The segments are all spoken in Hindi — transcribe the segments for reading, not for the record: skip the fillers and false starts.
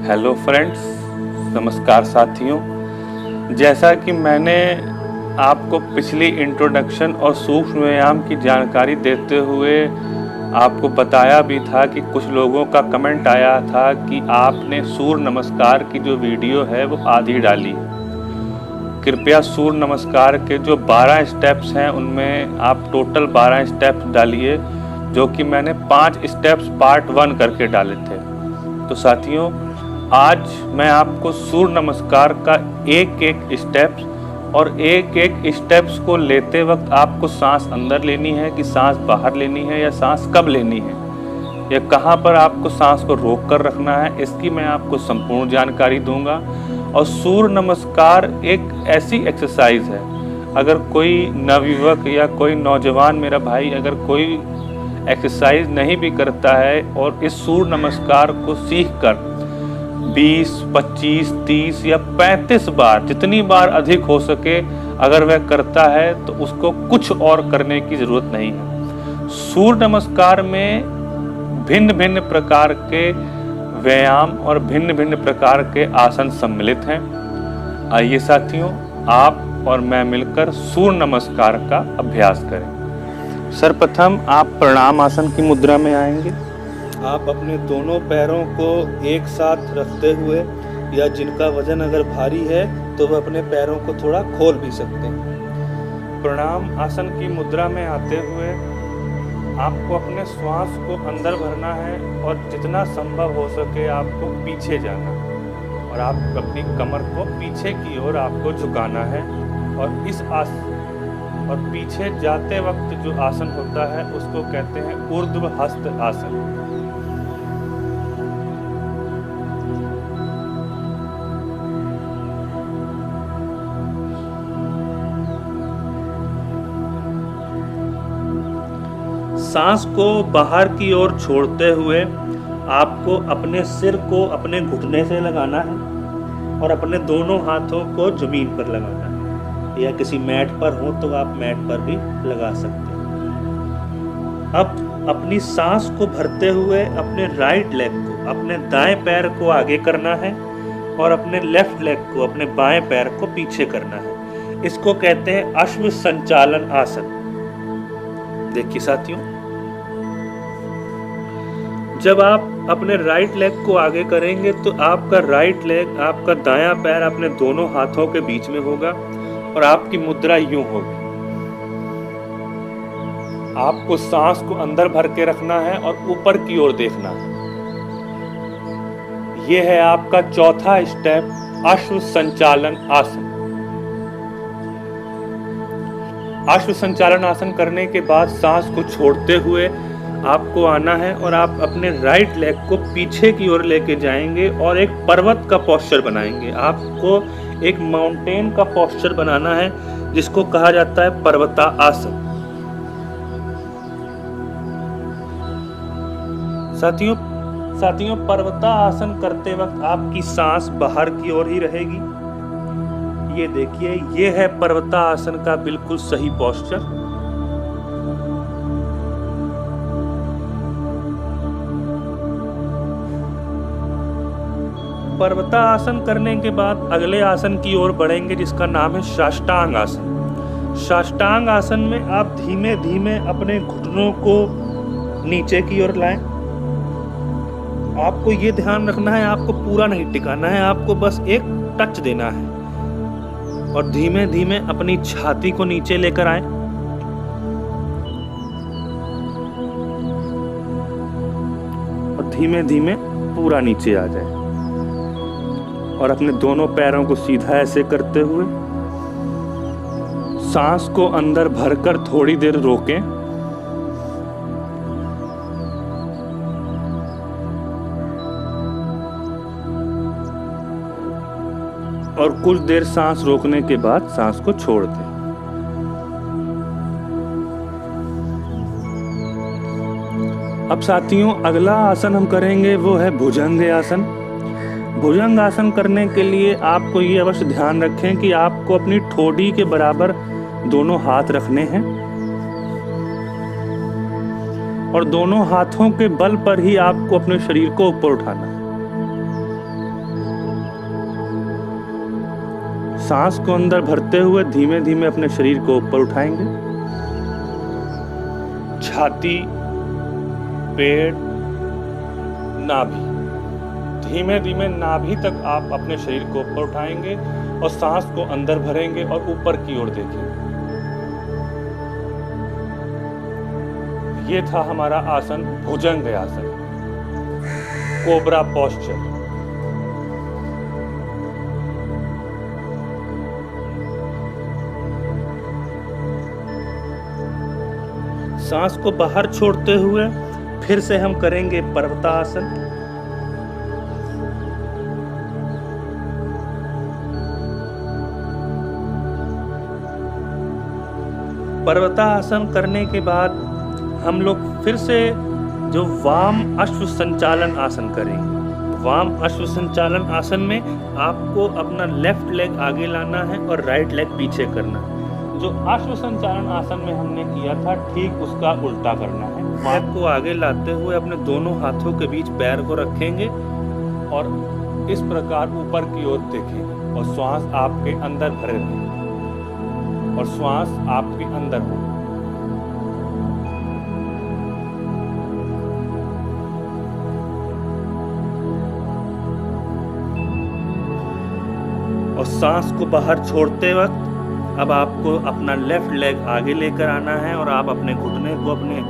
हेलो फ्रेंड्स, नमस्कार साथियों। जैसा कि मैंने आपको पिछली इंट्रोडक्शन और सूक्ष्म व्यायाम की जानकारी देते हुए आपको बताया भी था कि कुछ लोगों का कमेंट आया था कि आपने सूर्य नमस्कार की जो वीडियो है वो आधी डाली। कृपया सूर्य नमस्कार के जो 12 स्टेप्स हैं उनमें आप टोटल 12 स्टेप्स डालिए, जो कि मैंने 5 स्टेप्स पार्ट 1 करके डाले थे। तो साथियों, आज मैं आपको सूर्य नमस्कार का एक एक स्टेप्स और एक एक स्टेप्स को लेते वक्त आपको सांस अंदर लेनी है कि सांस बाहर लेनी है या सांस कब लेनी है या कहाँ पर आपको सांस को रोक कर रखना है, इसकी मैं आपको संपूर्ण जानकारी दूंगा। और सूर्य नमस्कार एक ऐसी एक्सरसाइज है, अगर कोई नवयुवक या कोई नौजवान मेरा भाई अगर कोई एक्सरसाइज नहीं भी करता है और इस सूर्य नमस्कार को सीखकर 20, 25, 30 या 35 बार, जितनी बार अधिक हो सके अगर वह करता है तो उसको कुछ और करने की ज़रूरत नहीं है। सूर्य नमस्कार में भिन्न भिन्न प्रकार के व्यायाम और भिन्न भिन्न प्रकार के आसन सम्मिलित हैं। आइए साथियों, आप और मैं मिलकर सूर्य नमस्कार का अभ्यास करें। सर्वप्रथम आप प्रणाम आसन की मुद्रा में आएंगे। आप अपने दोनों पैरों को एक साथ रखते हुए या जिनका वजन अगर भारी है तो वह अपने पैरों को थोड़ा खोल भी सकते हैं। प्रणाम आसन की मुद्रा में आते हुए आपको अपने श्वास को अंदर भरना है और जितना संभव हो सके आपको पीछे जाना है और आप अपनी कमर को पीछे की ओर आपको झुकाना है। और इस आसन और पीछे जाते वक्त जो आसन होता है उसको कहते हैं ऊर्ध्व हस्त आसन। सांस को बाहर की ओर छोड़ते हुए आपको अपने सिर को अपने घुटने से लगाना है और अपने दोनों हाथों को जमीन पर लगाना है, या किसी मैट पर हो तो आप मैट पर भी लगा सकते हैं। अब अपनी सांस को भरते हुए अपने राइट लेग को, अपने दाएं पैर को आगे करना है और अपने लेफ्ट लेग को, अपने बाएं पैर को पीछे करना है। इसको कहते हैं अश्व संचालन आसन। देखिए साथियों, जब आप अपने राइट लेग को आगे करेंगे तो आपका राइट लेग, आपका दायां पैर अपने दोनों हाथों के बीच में होगा और आपकी मुद्रा यूं होगी। आपको सांस को अंदर भर के रखना है और ऊपर की ओर देखना है। यह है आपका चौथा स्टेप, अश्व संचालन आसन। अश्व संचालन आसन करने के बाद सांस को छोड़ते हुए आपको आना है और आप अपने राइट लेग को पीछे की ओर लेके जाएंगे और एक पर्वत का पोस्चर बनाएंगे। आपको एक माउंटेन का पोस्चर बनाना है जिसको कहा जाता है पर्वता आसन। साथियों पर्वता आसन करते वक्त आपकी सांस बाहर की ओर ही रहेगी। ये देखिए, ये है पर्वता आसन का बिल्कुल सही पोस्चर। पर्वता आसन करने के बाद अगले आसन की ओर बढ़ेंगे जिसका नाम है साष्टांग आसन। साष्टांग आसन में आप धीमे धीमे अपने घुटनों को नीचे की ओर लाएं। आपको ये ध्यान रखना है, आपको पूरा नहीं टिकाना है, आपको बस एक टच देना है और धीमे धीमे अपनी छाती को नीचे लेकर आए और धीमे धीमे पूरा नीचे आ जाए और अपने दोनों पैरों को सीधा ऐसे करते हुए सांस को अंदर भरकर थोड़ी देर रोकें और कुछ देर सांस रोकने के बाद सांस को छोड़ दें। अब साथियों, अगला आसन हम करेंगे वो है भुजंग आसन। भुजंग आसन करने के लिए आपको ये अवश्य ध्यान रखें कि आपको अपनी ठोड़ी के बराबर दोनों हाथ रखने हैं और दोनों हाथों के बल पर ही आपको अपने शरीर को ऊपर उठाना है। सांस को अंदर भरते हुए धीमे धीमे अपने शरीर को ऊपर उठाएंगे। छाती, पेट, नाभि, धीमे धीमे नाभि तक आप अपने शरीर को ऊपर उठाएंगे और सांस को अंदर भरेंगे और ऊपर की ओर देखेंगे। ये था हमारा आसन भुजंग आसन, कोबरा पोस्चर। सांस को बाहर छोड़ते हुए फिर से हम करेंगे पर्वतासन। पर्वतासन करने के बाद हम लोग फिर से जो वाम अश्व संचालन आसन करेंगे। वाम अश्व संचालन आसन में आपको अपना लेफ्ट लेग आगे लाना है और राइट लेग पीछे करना है। जो अश्व संचालन आसन में हमने किया था ठीक उसका उल्टा करना है। पैर को आगे लाते हुए अपने दोनों हाथों के बीच पैर को रखेंगे और इस प्रकार ऊपर की ओर देखेंगे और श्वास आपके अंदर भरे रहेंगे और श्वास आपके अंदर हो। और सांस को बाहर छोड़ते वक्त अब आपको अपना लेफ्ट लेग आगे लेकर आना है और आप अपने घुटने को अपने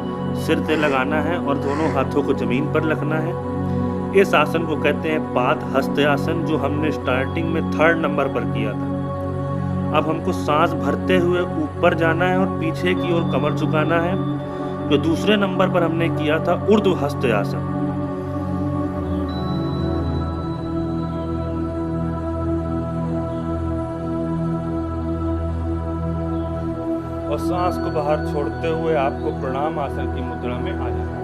सिर पे लगाना है और दोनों हाथों को जमीन पर रखना है। इस आसन को कहते हैं पाद हस्त आसन, जो हमने स्टार्टिंग में 3rd नंबर पर किया था। अब हमको सांस भरते हुए ऊपर जाना है और पीछे की ओर कमर झुकाना है। जो दूसरे नंबर पर हमने किया था ऊर्ध्व हस्त आसन। और सांस को बाहर छोड़ते हुए आपको प्रणाम आसन की मुद्रा में आ जाना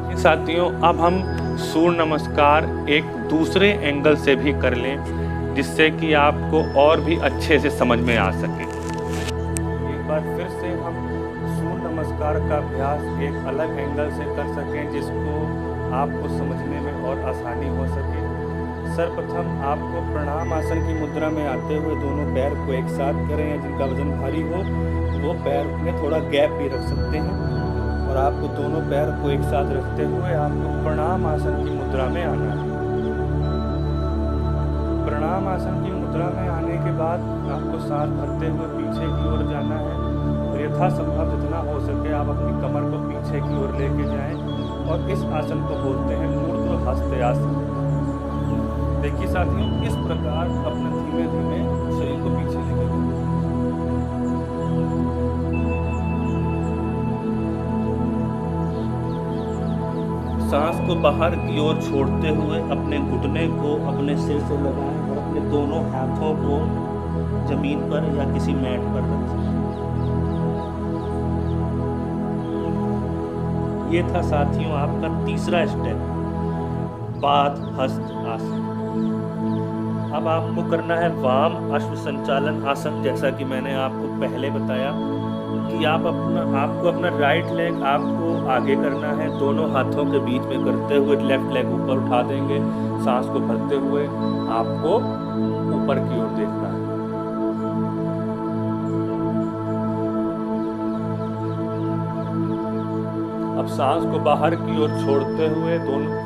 है। साथियों, अब हम सूर्य नमस्कार एक दूसरे एंगल से भी कर लें जिससे कि आपको और भी अच्छे से समझ में आ सके। एक बार फिर से हम सूर्य नमस्कार का अभ्यास एक अलग एंगल से कर सकें जिसको आपको समझने में और आसानी हो सके। सर्वप्रथम आपको प्रणाम आसन की मुद्रा में आते हुए दोनों पैर को एक साथ करें या जिनका वजन भारी हो वो पैर में थोड़ा गैप भी रख सकते हैं और आपको दोनों पैर को एक साथ रखते हुए आपको प्रणाम आसन की मुद्रा में आना है। प्रणाम आसन की मुद्रा में आने के बाद आपको सांस भरते हुए पीछे की ओर जाना है और यथासंभव जितना हो सके आप अपनी कमर को पीछे की ओर लेके जाएं और इस आसन को बोलते हैं ऊर्ध्व हस्त आसन। देखिए साथियों, इस प्रकार अपने धीमे धीमे शरीर को पीछे लेके जाएं। सांस को बाहर की ओर छोड़ते हुए अपने घुटने को अपने सिर से लगाएं और अपने दोनों हाथों को जमीन पर या किसी मैट पर रखें। ये था साथियों आपका तीसरा स्टेप, पाद हस्त आसन। अब आपको करना है वाम अश्व संचालन आसन। जैसा कि मैंने आपको पहले बताया कि आपको अपना राइट लेग आपको आगे करना है, दोनों हाथों के बीच में करते हुए लेफ्ट लेग ऊपर उठा देंगे। सांस को भरते हुए आपको ऊपर की ओर देखना है। अब सांस को बाहर की ओर छोड़ते हुए दोनों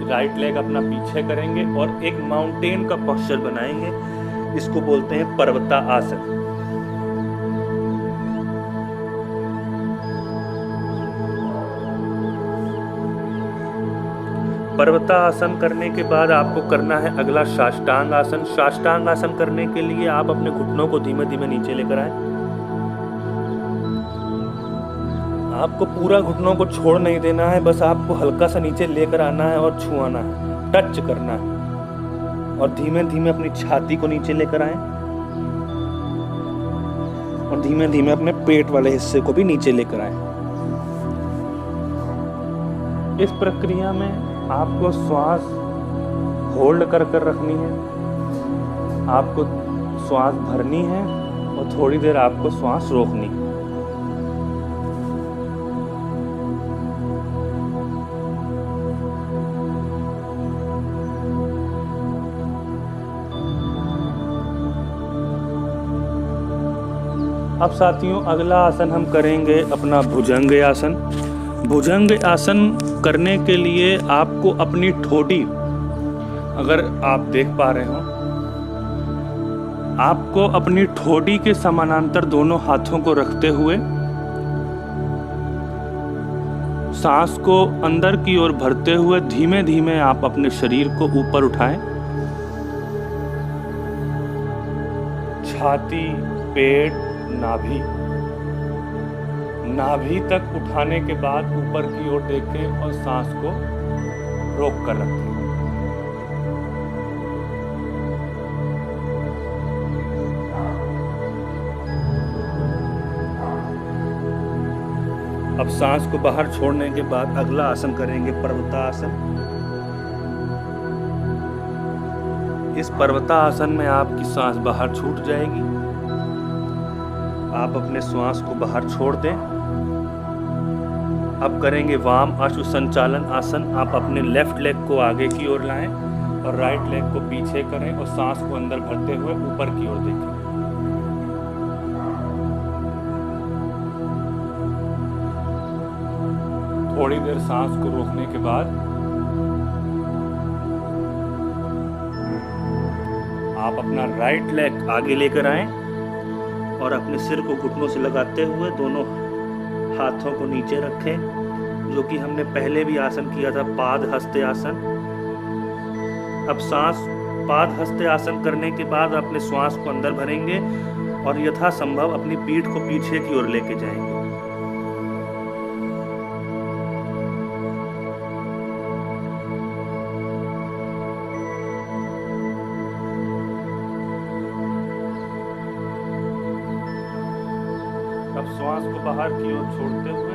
राइट लेग अपना पीछे करेंगे और एक माउंटेन का पोस्चर बनाएंगे। इसको बोलते हैं पर्वता आसन। पर्वता आसन करने के बाद आपको करना है अगला साष्टांग आसन। साष्टांग आसन करने के लिए आप अपने घुटनों को धीमे धीमे नीचे लेकर आए। आपको पूरा घुटनों को छोड़ नहीं देना है, बस आपको हल्का सा नीचे लेकर आना है और छुआना है, टच करना है और धीमे धीमे अपनी छाती को नीचे लेकर आए और धीमे धीमे अपने पेट वाले हिस्से को भी नीचे लेकर आए। इस प्रक्रिया में आपको श्वास होल्ड कर रखनी है, आपको श्वास भरनी है और थोड़ी देर आपको श्वास रोकनी है। अब साथियों अगला आसन हम करेंगे अपना भुजंग आसन। भुजंग आसन करने के लिए आपको अपनी ठोडी, अगर आप देख पा रहे हो, आपको अपनी ठोडी के समानांतर दोनों हाथों को रखते हुए सांस को अंदर की ओर भरते हुए धीमे धीमे आप अपने शरीर को ऊपर उठाएं। छाती, पेट, नाभि तक उठाने के बाद ऊपर की ओर देखें और सांस को रोक कर रखें। अब सांस को बाहर छोड़ने के बाद अगला आसन करेंगे पर्वतासन। इस पर्वतासन में आपकी सांस बाहर छूट जाएगी। आप अपने श्वास को बाहर छोड़ दें। अब करेंगे वाम अश्व संचालन आसन। आप अपने लेफ्ट लेग को आगे की ओर लाएं और राइट लेग को पीछे करें और सांस को अंदर भरते हुए ऊपर की ओर देखें। थोड़ी देर सांस को रोकने के बाद आप अपना राइट लेग आगे लेकर आएं और अपने सिर को घुटनों से लगाते हुए दोनों हाथों को नीचे रखें, जो कि हमने पहले भी आसन किया था, पाद हस्त आसन। अब सांस पाद हस्त आसन करने के बाद अपने श्वास को अंदर भरेंगे और यथासंभव अपनी पीठ को पीछे की ओर लेके जाएंगे। अब श्वास को बाहर की ओर छोड़ते हुए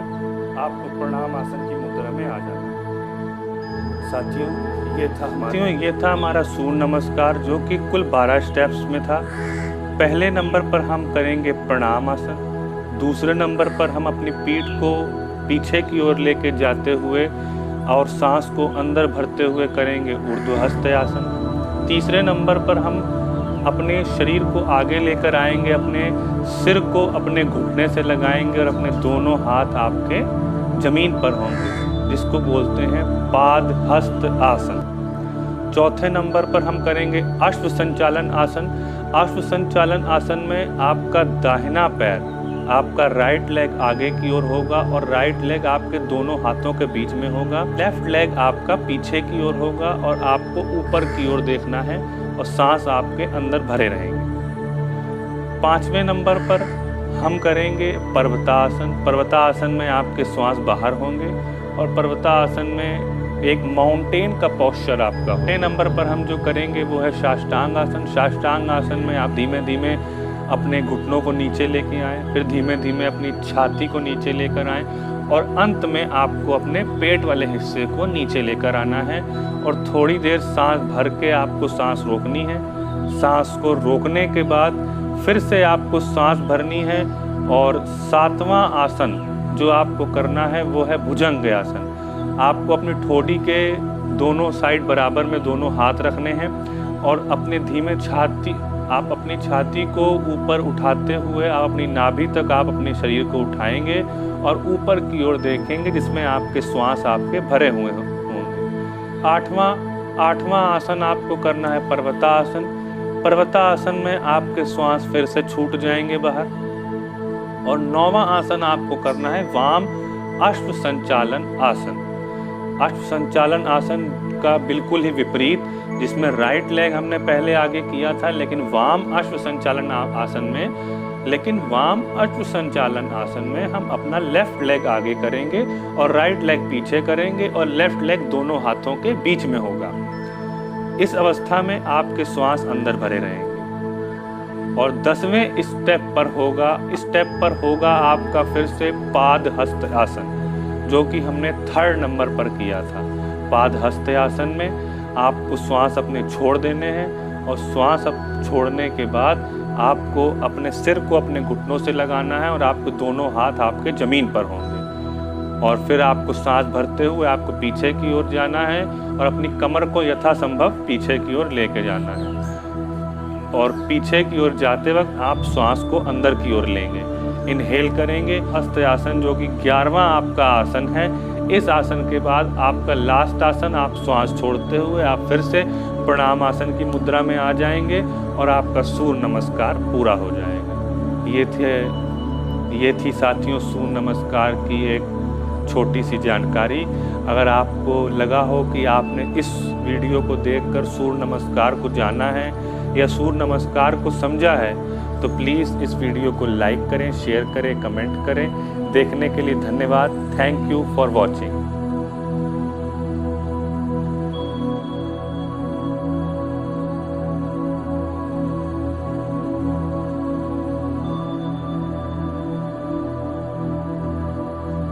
आपको प्रणाम आसन की मुद्रा में आ जाना है। साथियों ये था हमारा सूर्य नमस्कार, जो कि कुल 12 स्टेप्स में था। पहले नंबर पर हम करेंगे प्रणाम आसन। दूसरे नंबर पर हम अपनी पीठ को पीछे की ओर लेके जाते हुए और सांस को अंदर भरते हुए करेंगे ऊर्ध्वहस्त आसन। तीसरे नंबर पर हम अपने शरीर को आगे लेकर आएंगे, अपने सिर को अपने घुटने से लगाएंगे और अपने दोनों हाथ आपके जमीन पर होंगे, जिसको बोलते हैं पाद हस्त आसन। चौथे नंबर पर हम करेंगे अश्व संचालन आसन। अश्व संचालन आसन में आपका दाहिना पैर, आपका राइट लेग आगे की ओर होगा और राइट लेग आपके दोनों हाथों के बीच में होगा। लेफ्ट लेग आपका पीछे की ओर होगा और आपको ऊपर की ओर देखना है और सांस आपके अंदर भरे रहेंगे। 5वें नंबर पर हम करेंगे पर्वतासन। पर्वतासन में आपके श्वास बाहर होंगे और पर्वतासन में एक माउंटेन का पोस्चर आपका। 6 नंबर पर हम जो करेंगे वो है साष्टांग आसन। साष्टांग आसन में आप धीमे धीमे अपने घुटनों को नीचे लेके आएं, फिर धीमे धीमे अपनी छाती को नीचे लेकर आएं और अंत में आपको अपने पेट वाले हिस्से को नीचे लेकर आना है और थोड़ी देर सांस भर के आपको सांस रोकनी है। सांस को रोकने के बाद फिर से आपको सांस भरनी है और 7वां आसन जो आपको करना है वो है भुजंग आसन। आपको अपनी ठोडी के दोनों साइड बराबर में दोनों हाथ रखने हैं और अपने धीमे आप अपनी छाती को ऊपर उठाते हुए आप अपनी नाभि तक आप अपने शरीर को उठाएंगे और ऊपर की ओर देखेंगे, जिसमें आपके श्वास आपके भरे हुए होंगे। 8वां आसन आपको करना है पर्वतासन। पर्वतासन में आपके श्वास फिर से छूट जाएंगे बाहर। और 9वां आसन आपको करना है वाम अश्व संचालन आसन। अश्व संचालन आसन का बिल्कुल ही विपरीत, जिसमें राइट लेग हमने पहले आगे किया था, लेकिन वाम अश्व संचालन आसन में हम अपना लेफ्ट लेग आगे करेंगे और राइट लेग पीछे करेंगे और लेफ्ट लेग दोनों हाथों के बीच में होगा। इस अवस्था में आपके श्वास अंदर भरे रहेंगे। और 10वें स्टेप पर होगा आपका फिर से पाद हस्त आसन, जो कि हमने 3rd नंबर पर किया था। पाद हस्त आसन में आपको श्वास अपने छोड़ देने हैं और श्वास छोड़ने के बाद आपको अपने सिर को अपने घुटनों से लगाना है और आपके दोनों हाथ आपके जमीन पर होंगे। और फिर आपको सांस भरते हुए आपको पीछे की ओर जाना है और अपनी कमर को यथासंभव पीछे की ओर लेके जाना है। और पीछे की ओर जाते वक्त आप श्वास को अंदर की ओर लेंगे, इनहेल करेंगे। हस्त आसन जो कि 11वां आपका आसन है। इस आसन के बाद आपका लास्ट आसन, आप श्वास छोड़ते हुए आप फिर से प्रणाम आसन की मुद्रा में आ जाएंगे और आपका सूर्य नमस्कार पूरा हो जाएगा। ये थी साथियों सूर्य नमस्कार की एक छोटी सी जानकारी। अगर आपको लगा हो कि आपने इस वीडियो को देखकर सूर्य नमस्कार को जाना है या सूर्य नमस्कार को समझा है, तो प्लीज़ इस वीडियो को लाइक करें, शेयर करें, कमेंट करें। देखने के लिए धन्यवाद। Thank you for watching.